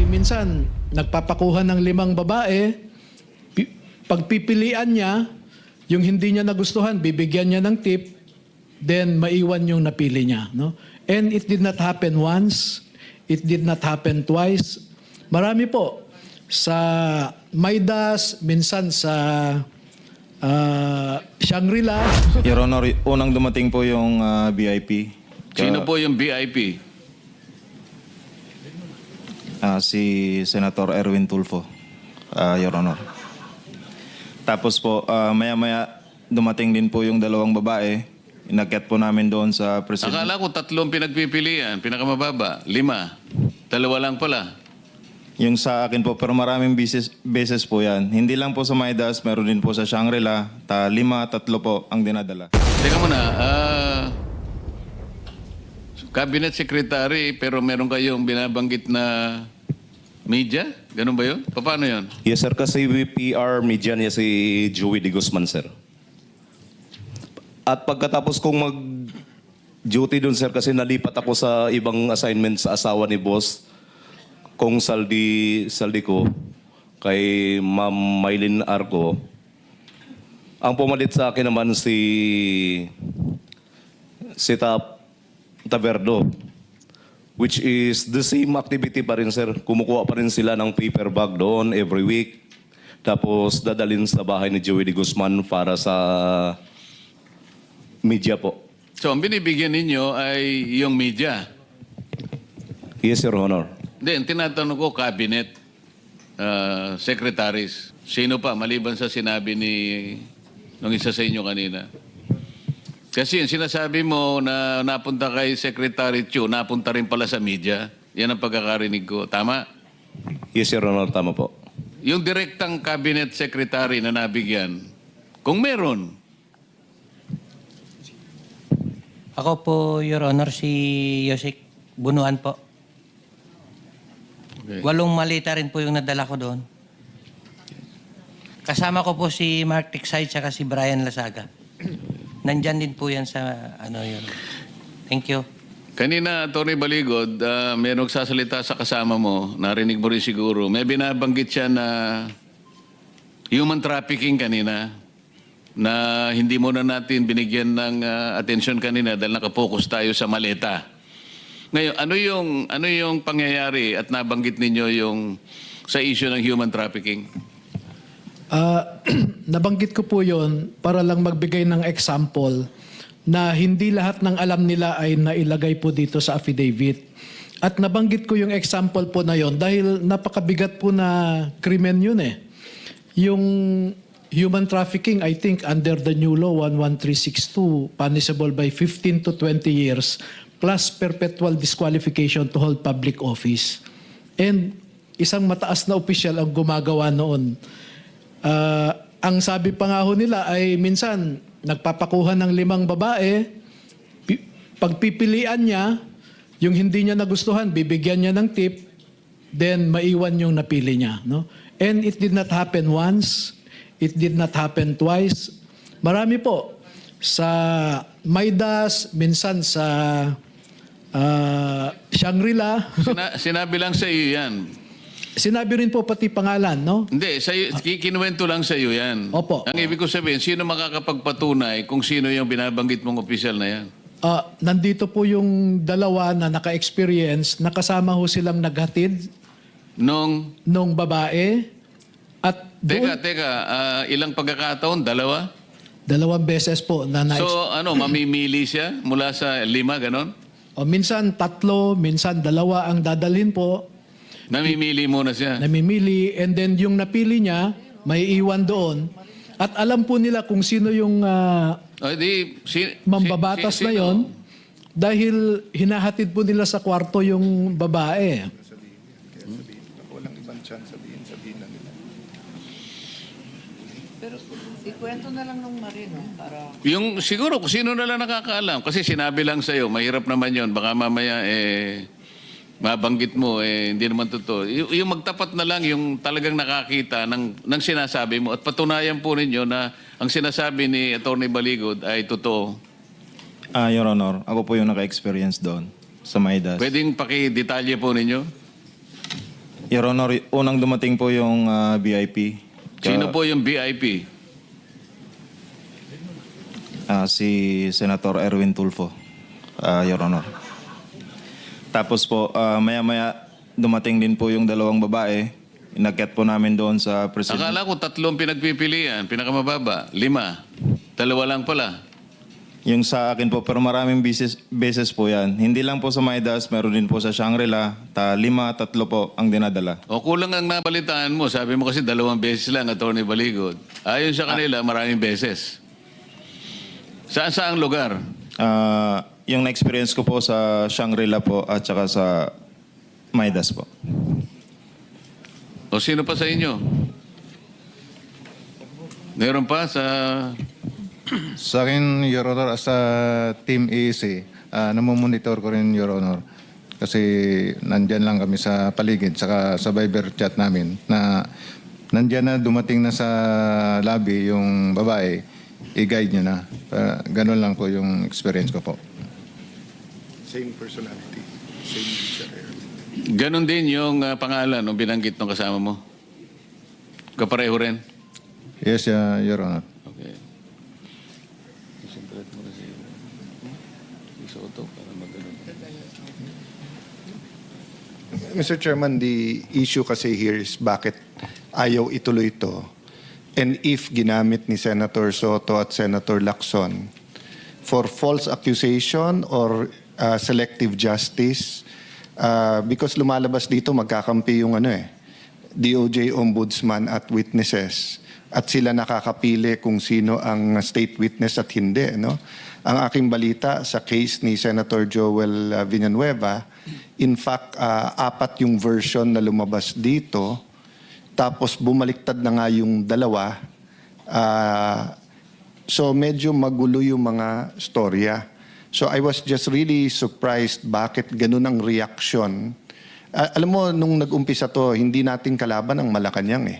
minsan nagpapakuha ng 5 babae, pagpipilian niya, yung hindi niya nagustuhan, bibigyan niya ng tip, then maiwan yung napili niya. No? And it did not happen once, it did not happen twice. Marami po. Sa Maidas, minsan sa Shangri-La. Your Honor, unang dumating po yung VIP. Sino po yung VIP? Si Senator Erwin Tulfo, Your Honor. Tapos po, maya-maya dumating din po yung 2 babae. Inakyat po namin doon sa president. Akala ko 3 pinagpipilian, pinakamababa, 5. 2 lang pala. Yung sa akin po, pero maraming beses po yan. Hindi lang po sa Maidas, meron din po sa Shangri-La. 5, 3 po ang dinadala. Teka muna, cabinet secretary pero meron kayong binabanggit na media? Ganun ba yun? Paano yun? Yes, sir. Kasi PR media niya si Joey De Guzman, sir. At pagkatapos kong mag-duty dun, sir, kasi nalipat ako sa ibang assignment sa asawa ni boss, kung saldi ko, kay Ma'am Maylin Arco. Ang pumalit sa akin naman si Taverdo, which is the same activity pa rin, sir. Kumukuha pa rin sila ng paper bag doon every week. Tapos dadalhin sa bahay ni Joey De Guzman para sa media po. So, ang binibigyan ninyo ay yung media. Yes, Your Honor. Then, tinatanong ko, cabinet secretaries. Sino pa, maliban sa sinabi nung isa sa inyo kanina? Kasi yung sinasabi mo na napunta kay Secretary Chu, napunta rin pala sa media. Yan ang pagkakarinig ko. Tama? Yes, Your Honor. Tama po. Yung direktang cabinet secretary na nabigyan, kung meron, Ako po, Your Honor, si Yosik Bunuan po. okay. 8 malita rin po yung nadala ko doon. Kasama ko po si Mark Tiksay at si Brian Lasaga. Nandyan din po yan sa yun. Thank you. Kanina, Atty. Baligod, may nagsasalita sa kasama mo, narinig mo rin siguro, may binabanggit siya na human trafficking kanina, na hindi mo na natin binigyan ng atensyon kanina dahil nakapokus tayo sa maleta. Ngayon, ano yung pangyayari at nabanggit ninyo yung sa issue ng human trafficking? Nabanggit ko po yon para lang magbigay ng example na hindi lahat ng alam nila ay nailagay po dito sa affidavit. At nabanggit ko yung example po na yon dahil napakabigat po na krimen yun eh. Yung human trafficking, I think under the new law 11362, punishable by 15 to 20 years plus perpetual disqualification to hold public office. And isang mataas na opisyal ang gumagawa noon. Ang sabi pa nga ho nila ay minsan nagpapakuha ng 5 babae, pagpipilian niya, yung hindi niya nagustuhan, bibigyan niya ng tip, then maiwan yung napili niya. No? And it did not happen once, it did not happen twice. Marami po. Sa Maidas, minsan sa Shangri-La. Sinabi lang sa iyo yan. Sinabi rin po pati pangalan, no? Hindi, kinuwento lang sa iyo yan. Opo. Ang ibig ko sabihin, sino makakapagpatunay kung sino yung binabanggit mong opisyal na yan? Nandito po yung 2 na naka-experience, nakasama ho silang naghatid nung babae. At Teka, ilang pagkakataon? 2? 2 beses po na So, mamimili siya mula sa 5, ganon? minsan 3, minsan 2 ang dadalhin po. Namimili muna siya. Namimili, and then yung napili niya, may iwan doon. At alam po nila kung sino yung mambabatas na yon dahil hinahatid po nila sa kwarto yung babae. Walang ibang chance sabihin na nila. Pero ikwento na lang nung Marino para... Siguro kung sino na lang nakakaalam. Kasi sinabi lang sa'yo, mahirap naman yon. Baka mamaya mabanggit mo, hindi naman totoo. Yung magtapat na lang yung talagang nakakita ng sinasabi mo at patunayan po ninyo na ang sinasabi ni Atty. Baligod ay totoo. Your Honor, ako po yung naka-experience doon sa Maidas. Pwedeng paki-detalye po ninyo? Your Honor, unang dumating po yung VIP. Sino po yung VIP? Si Senator Erwin Tulfo, Your Honor. Tapos po, maya-maya dumating din po yung dalawang babae. Inakyat po namin doon sa president. Akala ko 3 pinagpipilian, pinakamababa, 5. 2 lang pala. Yung sa akin po, pero maraming beses po yan. Hindi lang po sa Maidas, meron din po sa Shangri-La. 5, 3 po ang dinadala. O kulang ang nabalitaan mo. Sabi mo kasi 2 beses lang, Atty. Baligod. Ayon sa kanila, maraming beses. Saan lugar? Yung na-experience ko po sa Shangri-La po at saka sa Maidas po. O sino pa sa inyo? Meron pa sa... Sa akin, Your Honor, as a Team EAC, namomonitor ko rin, Your Honor. Kasi nandyan lang kami sa paligid, saka sa Viber chat namin, na nandyan na, dumating na sa lobby yung babae, i-guide nyo na. Ganun lang po yung experience ko po. Same personality. Same feature. Ganon din yung pangalan ng binanggit ng kasama mo? Kapareho rin? Yes, Your Honor. Okay. Isentret mo na si Soto para magano. Mr. Chairman, the issue kasi here is bakit ayaw ituloy ito. And if ginamit ni Senator Soto at Senator Lacson for false accusation or selective justice, because lumalabas dito magkakampi yung DOJ Ombudsman at witnesses at sila nakakapili kung sino ang state witness at hindi. No? Ang aking balita sa case ni Senator Joel Villanueva, in fact, 4 yung version na lumabas dito, tapos bumaliktad na nga yung 2. So medyo magulo yung mga storya. So I was just really surprised bakit ganun ang reaction. Alam mo, nung nag-umpisa to, hindi nating kalaban ang Malacanang eh.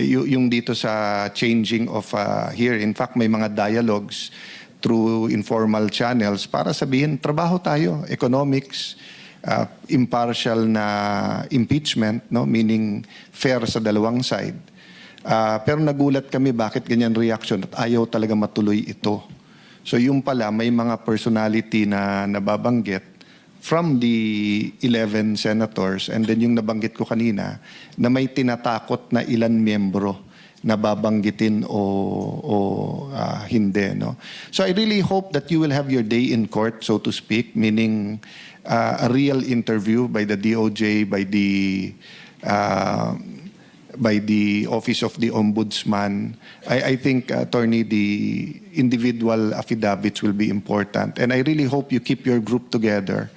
Yung dito sa changing of here. In fact, may mga dialogues through informal channels para sabihin, trabaho tayo, economics, impartial na impeachment, no? Meaning fair sa dalawang side. Pero nagulat kami bakit ganyan reaction at ayaw talaga matuloy ito. So yung pala, may mga personality na nababanggit from the 11 senators and then yung nabanggit ko kanina na may tinatakot na ilan miyembro na babanggitin o hindi. No? So I really hope that you will have your day in court, so to speak, meaning a real interview by the DOJ, by the Office of the Ombudsman. I think, Attorney, the individual affidavits will be important. And I really hope you keep your group together.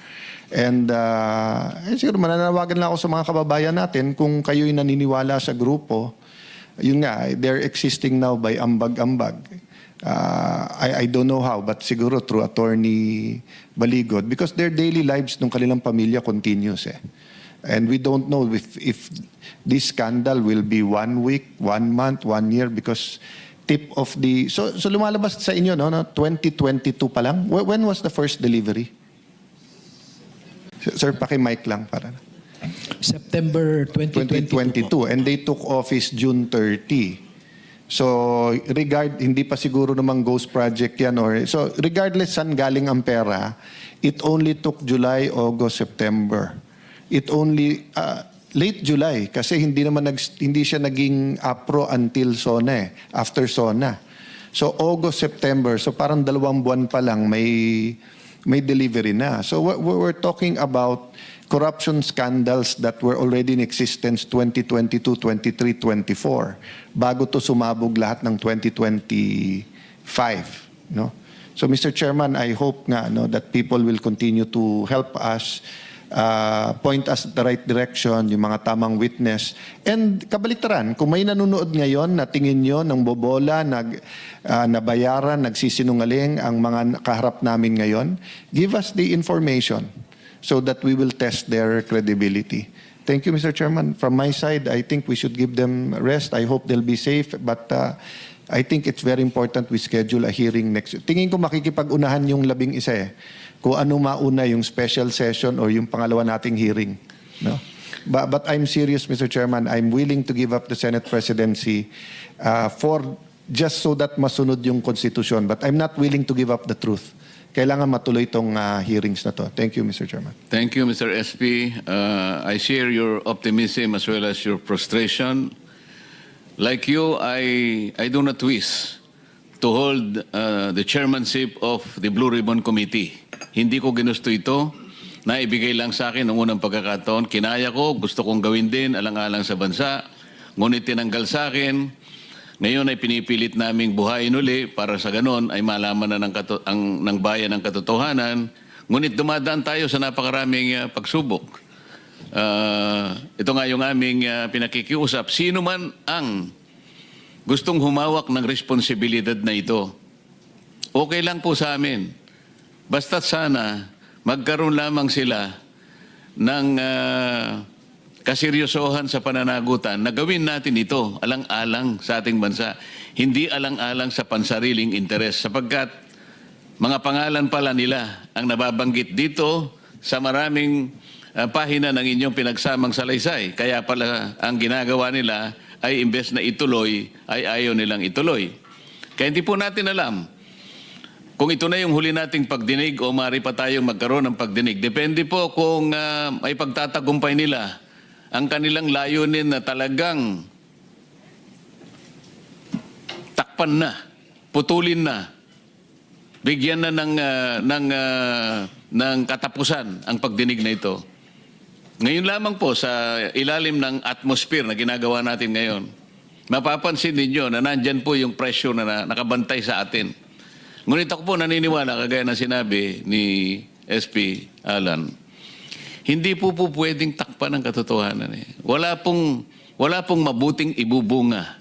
And siguro mananawagan lang ako sa mga kababayan natin kung kayo'y naniniwala sa grupo. Yun nga, they're existing now by ambag-ambag. I don't know how, but siguro through Attorney Baligod because their daily lives ng kanilang pamilya continues eh. And we don't know if this scandal will be 1 week, 1 month, 1 year because tip of the... So lumalabas sa inyo, no? 2022 pa lang? When was the first delivery? Sir, paki-mic lang para... September 2022. 2022. And they took office June 30. So, hindi pa siguro namang ghost project yan. So, regardless saan galing ang pera, it only took July, August, September. It only late July kasi hindi siya naging APRO until SONA after SONA. So August, September, so parang 2 buwan pa lang may delivery na. So we're talking about corruption scandals that were already in existence 2022, 23, 24 bago to sumabog lahat ng 2025, no? So Mr. Chairman, I hope nga that people will continue to help us point us at the right direction, yung mga tamang witness. And kabaliktaran, kung may nanonood ngayon na tingin nyo ng bobola, nabayaran, nagsisinungaling ang mga kaharap namin ngayon, give us the information so that we will test their credibility. Thank you, Mr. Chairman. From my side, I think we should give them rest. I hope they'll be safe. But I think it's very important we schedule a hearing next. Tingin ko makikipag-unahan yung 11 kung ano mauna yung special session or yung pangalawa nating hearing. No? But I'm serious, Mr. Chairman. I'm willing to give up the Senate presidency for just so that masunod yung konstitusyon. But I'm not willing to give up the truth. Kailangan matuloy itong hearings na to. Thank you, Mr. Chairman. Thank you, Mr. SP. I share your optimism as well as your frustration. Like you, I do not wish to hold the chairmanship of the Blue Ribbon Committee. Hindi ko ginusto ito. Naibigay lang sa akin noong unang pagkakataon. Kinaya ko, gusto kong gawin din, alang-alang sa bansa. Ngunit tinanggal sa akin. Ngayon ay pinipilit naming buhayin uli para sa ganon ay malaman na ng bayan ang katotohanan. Ngunit dumadaan tayo sa napakaraming pagsubok. Ito nga yung aming pinakikiusap. Sino man ang gustong humawak ng responsibilidad na ito, okay lang po sa amin. Basta't sana magkaroon lamang sila ng kaseryosohan sa pananagutan na gawin natin ito alang-alang sa ating bansa. Hindi alang-alang sa pansariling interes sapagkat mga pangalan pala nila ang nababanggit dito sa maraming pahina ng inyong pinagsamang salaysay. Kaya pala ang ginagawa nila ay imbes na ituloy, ay ayaw nilang ituloy. Kaya hindi po natin alam kung ito na yung huli nating pagdinig o maaari pa tayong magkaroon ng pagdinig. Depende po kung may pagtatagumpay nila ang kanilang layunin na talagang takpan na, putulin na, bigyan na ng katapusan ang pagdinig na ito. Ngayon lamang po sa ilalim ng atmosphere na ginagawa natin ngayon, mapapansin ninyo na nandyan po yung pressure na nakabantay sa atin. Ngunit ako po naniniwala, kagaya na sinabi ni SP Alan, hindi po pwedeng takpan ang katotohanan. Wala pong mabuting ibubunga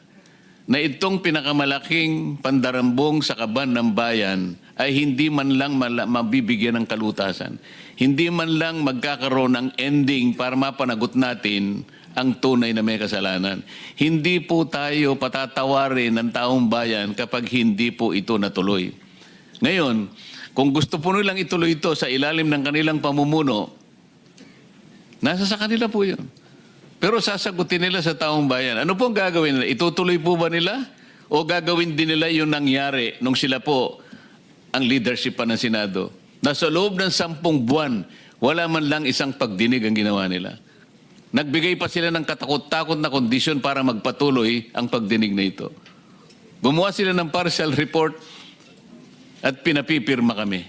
na itong pinakamalaking pandarambong sa kaban ng bayan ay hindi man lang mabibigyan ng kalutasan. Hindi man lang magkakaroon ng ending para mapanagot natin ang tunay na may kasalanan. Hindi po tayo patatawarin ng taong bayan kapag hindi po ito natuloy. Ngayon, kung gusto po nilang ituloy ito sa ilalim ng kanilang pamumuno, nasa sa kanila po yun. Pero sasagutin nila sa taong bayan. Ano po ang gagawin nila? Itutuloy po ba nila? O gagawin din nila yung nangyari nung sila po ang leadership pa ng Senado? Na sa loob ng 10 buwan, wala man lang isang pagdinig ang ginawa nila. Nagbigay pa sila ng katakot-takot na kondisyon para magpatuloy ang pagdinig na ito. Gumawa sila ng partial report at pinapipirma kami.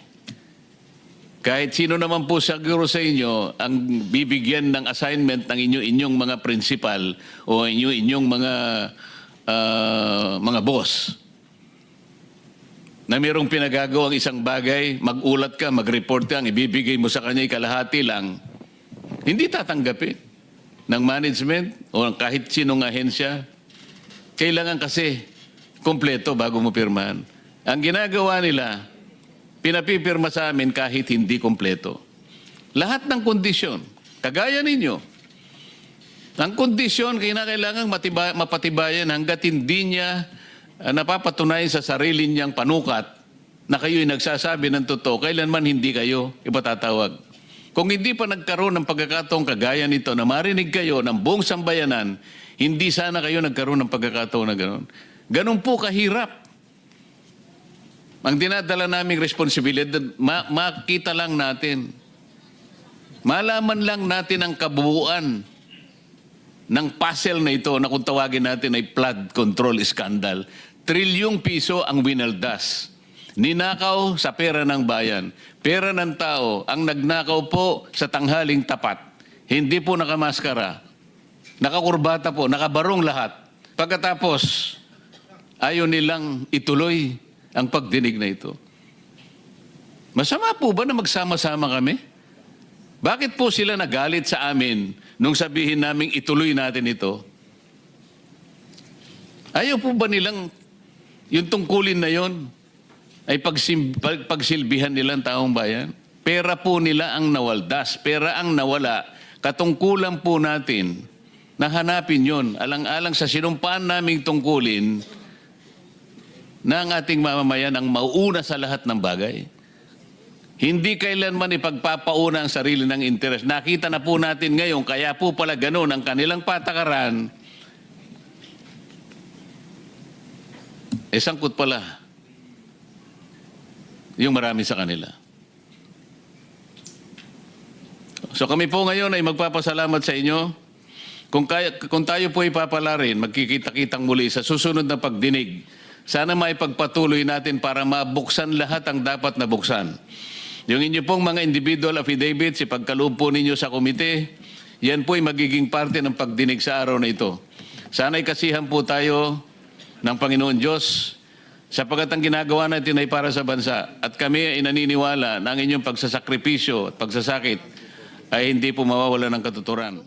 Kahit sino naman po siguro sa inyo ang bibigyan ng assignment ng inyong mga principal o inyong mga boss na mayroong pinagagawang isang bagay, magulat ka, mag-report ka, ang ibibigay mo sa kanya kalahati lang, hindi tatanggapin ng management o kahit sinong ahensya. Kailangan kasi kompleto bago mo pirmahan. Ang ginagawa nila, pinapipirma sa amin kahit hindi kompleto. Lahat ng kondisyon, kagaya ninyo, ang kondisyon kailangan mapatibayan hanggat hindi niya napapatunayan sa sarili niyang panukat na kayo'y nagsasabi ng totoo, kailanman hindi kayo ipatatawag. Kung hindi pa nagkaroon ng pagkakataong kagaya nito na marinig kayo ng buong sambayanan, hindi sana kayo nagkaroon ng pagkakataon na gano'n. Ganun po kahirap. Ang dinadala naming responsibilidad, makita lang natin, malaman lang natin ang kabuuan ng puzzle na ito na kung tawagin natin ay flood control scandal. Trilyong piso ang winaldas. Ninakaw sa pera ng bayan. Pera ng tao ang nagnakaw po sa tanghaling tapat. Hindi po nakamaskara. Nakakurbata po, nakabarong lahat. Pagkatapos, ayaw nilang ituloy ang pagdinig na ito. Masama po ba na magsama-sama kami? Bakit po sila nagalit sa amin nung sabihin naming ituloy natin ito? Ayaw po ba nilang yung tungkulin na yon ay pagsilbihan nilang taong bayan? Pera po nila ang nawaldas, pera ang nawala. Katungkulan po natin na hanapin yon alang-alang sa sinumpaan naming tungkulin na ang ating mamamayan ang mauuna sa lahat ng bagay. Hindi kailanman ipagpapauna ang sarili ng interes. Nakita na po natin ngayon, kaya po pala ganun ang kanilang patakaran. Sangkot pala yung marami sa kanila. So kami po ngayon ay magpapasalamat sa inyo. Kung tayo po ipapala rin, magkikita-kitang muli sa susunod na pagdinig. Sana maipagpatuloy natin para mabuksan lahat ang dapat na buksan. Yung inyo pong mga individual affidavits, ipagkaloob po ninyo sa komite, yan po ay magiging parte ng pagdinig sa araw na ito. Sana'y kasihan po tayo ng Panginoon Diyos sapagkat ang ginagawa natin ay para sa bansa. At kami ay naniniwala na ang inyong pagsasakripisyo at pagsasakit ay hindi po mawawala ng katuturan.